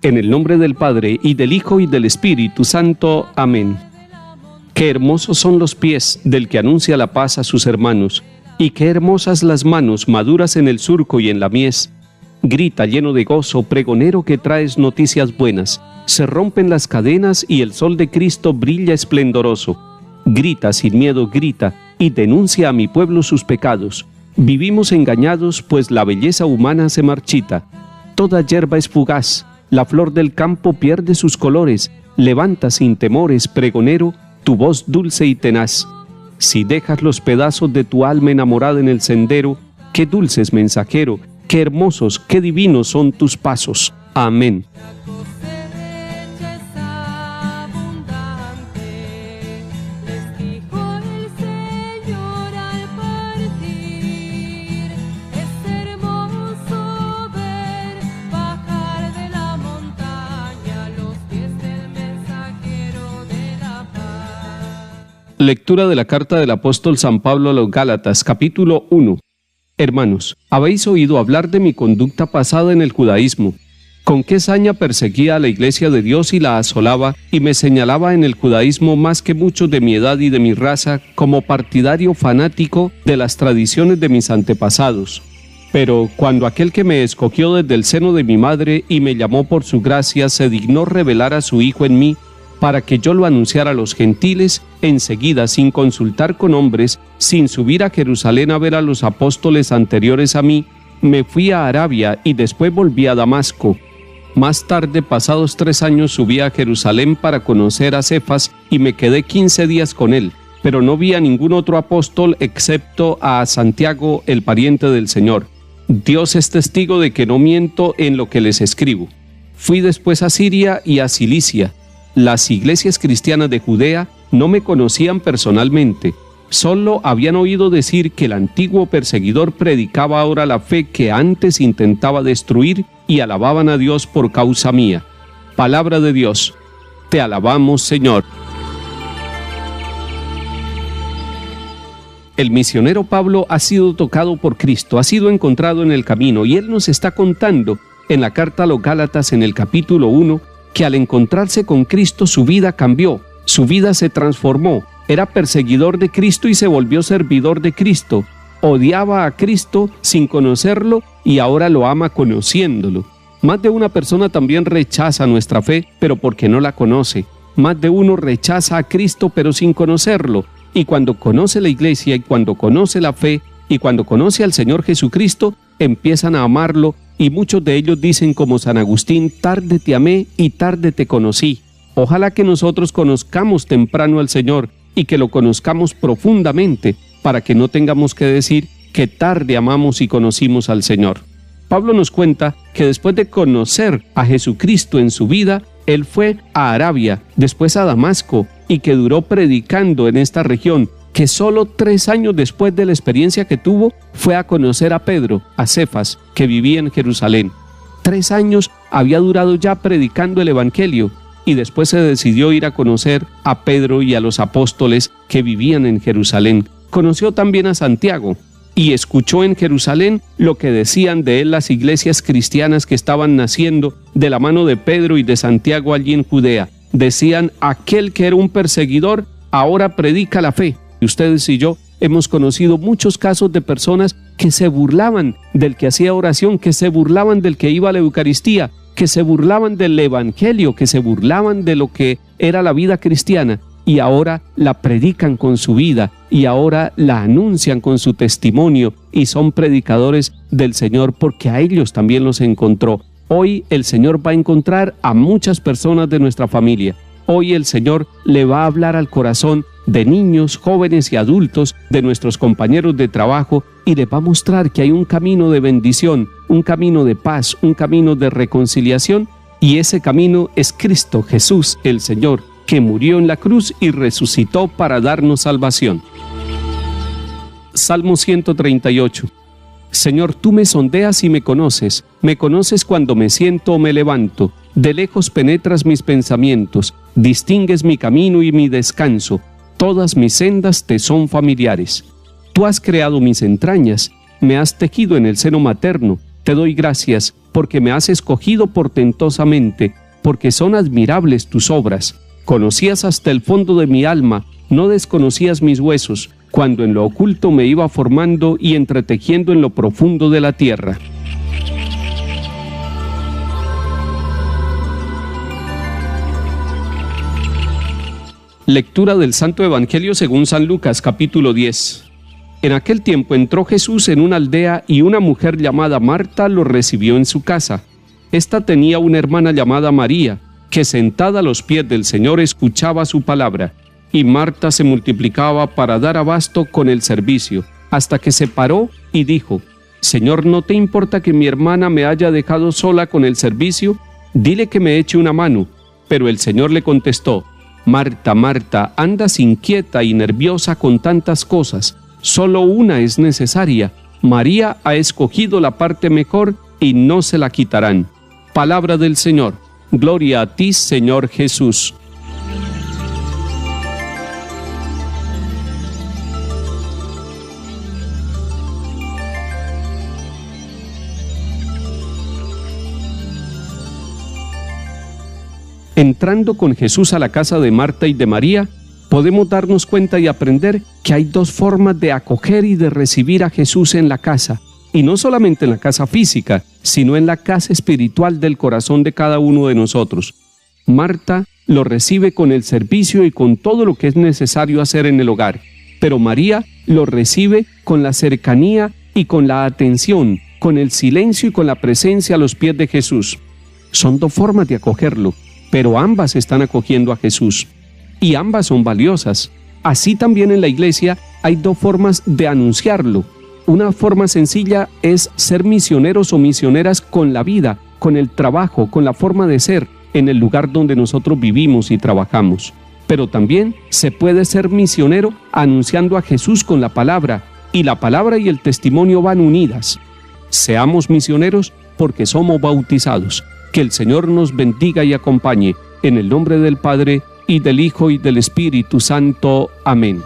En el nombre del Padre, y del Hijo, y del Espíritu Santo. Amén. Qué hermosos son los pies del que anuncia la paz a sus hermanos, y qué hermosas las manos maduras en el surco y en la mies. Grita lleno de gozo, pregonero que traes noticias buenas. Se rompen las cadenas y el sol de Cristo brilla esplendoroso. Grita sin miedo, grita, y denuncia a mi pueblo sus pecados. Vivimos engañados, pues la belleza humana se marchita. Toda hierba es fugaz, la flor del campo pierde sus colores. Levanta sin temores, pregonero, tu voz dulce y tenaz. Si dejas los pedazos de tu alma enamorada en el sendero, qué dulces, mensajero, qué hermosos, qué divinos son tus pasos. Amén. Lectura de la carta del apóstol San Pablo a los Gálatas, capítulo 1. Hermanos, habéis oído hablar de mi conducta pasada en el judaísmo, con qué saña perseguía a la iglesia de Dios y la asolaba, y me señalaba en el judaísmo más que muchos de mi edad y de mi raza como partidario fanático de las tradiciones de mis antepasados. Pero cuando aquel que me escogió desde el seno de mi madre y me llamó por su gracia se dignó revelar a su Hijo en mí, para que yo lo anunciara a los gentiles, enseguida, sin consultar con hombres, sin subir a Jerusalén a ver a los apóstoles anteriores a mí, me fui a Arabia y después volví a Damasco. Más tarde, pasados 3 años, subí a Jerusalén para conocer a Cefas y me quedé 15 días con él, pero no vi a ningún otro apóstol excepto a Santiago, el pariente del Señor. Dios es testigo de que no miento en lo que les escribo. Fui después a Siria y a Cilicia. Las iglesias cristianas de Judea no me conocían personalmente, solo habían oído decir que el antiguo perseguidor predicaba ahora la fe que antes intentaba destruir y alababan a Dios por causa mía. Palabra de Dios. Te alabamos, Señor. El misionero Pablo ha sido tocado por Cristo, ha sido encontrado en el camino, y él nos está contando en la carta a los Gálatas en el capítulo 1 que al encontrarse con Cristo su vida cambió, su vida se transformó. Era perseguidor de Cristo y se volvió servidor de Cristo. Odiaba a Cristo sin conocerlo y ahora lo ama conociéndolo. Más de una persona también rechaza nuestra fe, pero porque no la conoce. Más de uno rechaza a Cristo, pero sin conocerlo. Y cuando conoce la iglesia, y cuando conoce la fe, y cuando conoce al Señor Jesucristo, empiezan a amarlo, y muchos de ellos dicen como San Agustín: tarde te amé y tarde te conocí. Ojalá que nosotros conozcamos temprano al Señor y que lo conozcamos profundamente, para que no tengamos que decir que tarde amamos y conocimos al Señor. Pablo nos cuenta que después de conocer a Jesucristo en su vida, él fue a Arabia, después a Damasco, y que duró predicando en esta región, que solo 3 años después de la experiencia que tuvo, fue a conocer a Pedro, a Cefas, que vivía en Jerusalén. 3 años había durado ya predicando el Evangelio, y después se decidió ir a conocer a Pedro y a los apóstoles que vivían en Jerusalén. Conoció también a Santiago, y escuchó en Jerusalén lo que decían de él las iglesias cristianas que estaban naciendo de la mano de Pedro y de Santiago allí en Judea. Decían: aquel que era un perseguidor ahora predica la fe. Y ustedes y yo hemos conocido muchos casos de personas que se burlaban del que hacía oración, que se burlaban del que iba a la Eucaristía, que se burlaban del Evangelio, que se burlaban de lo que era la vida cristiana, y ahora la predican con su vida, y ahora la anuncian con su testimonio, y son predicadores del Señor porque a ellos también los encontró. Hoy el Señor va a encontrar a muchas personas de nuestra familia. Hoy el Señor le va a hablar al corazón de niños, jóvenes y adultos, de nuestros compañeros de trabajo, y les va a mostrar que hay un camino de bendición, un camino de paz, un camino de reconciliación, y ese camino es Cristo Jesús, el Señor, que murió en la cruz y resucitó para darnos salvación. Salmo 138. Señor, tú me sondeas y me conoces cuando me siento o me levanto. De lejos penetras mis pensamientos, distingues mi camino y mi descanso. Todas mis sendas te son familiares. Tú has creado mis entrañas, me has tejido en el seno materno. Te doy gracias porque me has escogido portentosamente, porque son admirables tus obras. Conocías hasta el fondo de mi alma, no desconocías mis huesos, cuando en lo oculto me iba formando y entretejiendo en lo profundo de la tierra. Lectura del Santo Evangelio según San Lucas, capítulo 10. En aquel tiempo entró Jesús en una aldea y una mujer llamada Marta lo recibió en su casa. Esta tenía una hermana llamada María, que sentada a los pies del Señor escuchaba su palabra, y Marta se multiplicaba para dar abasto con el servicio, hasta que se paró y dijo: Señor, ¿no te importa que mi hermana me haya dejado sola con el servicio? Dile que me eche una mano. Pero el Señor le contestó: Marta, Marta, andas inquieta y nerviosa con tantas cosas. Solo una es necesaria. María ha escogido la parte mejor y no se la quitarán. Palabra del Señor. Gloria a ti, Señor Jesús. Entrando con Jesús a la casa de Marta y de María, podemos darnos cuenta y aprender que hay dos formas de acoger y de recibir a Jesús en la casa, y no solamente en la casa física, sino en la casa espiritual del corazón de cada uno de nosotros. Marta lo recibe con el servicio y con todo lo que es necesario hacer en el hogar, pero María lo recibe con la cercanía y con la atención, con el silencio y con la presencia a los pies de Jesús. Son dos formas de acogerlo, pero ambas están acogiendo a Jesús, y ambas son valiosas. Así también en la iglesia hay dos formas de anunciarlo. Una forma sencilla es ser misioneros o misioneras con la vida, con el trabajo, con la forma de ser en el lugar donde nosotros vivimos y trabajamos. Pero también se puede ser misionero anunciando a Jesús con la palabra, y la palabra y el testimonio van unidas. Seamos misioneros porque somos bautizados. Que el Señor nos bendiga y acompañe, en el nombre del Padre, y del Hijo, y del Espíritu Santo. Amén.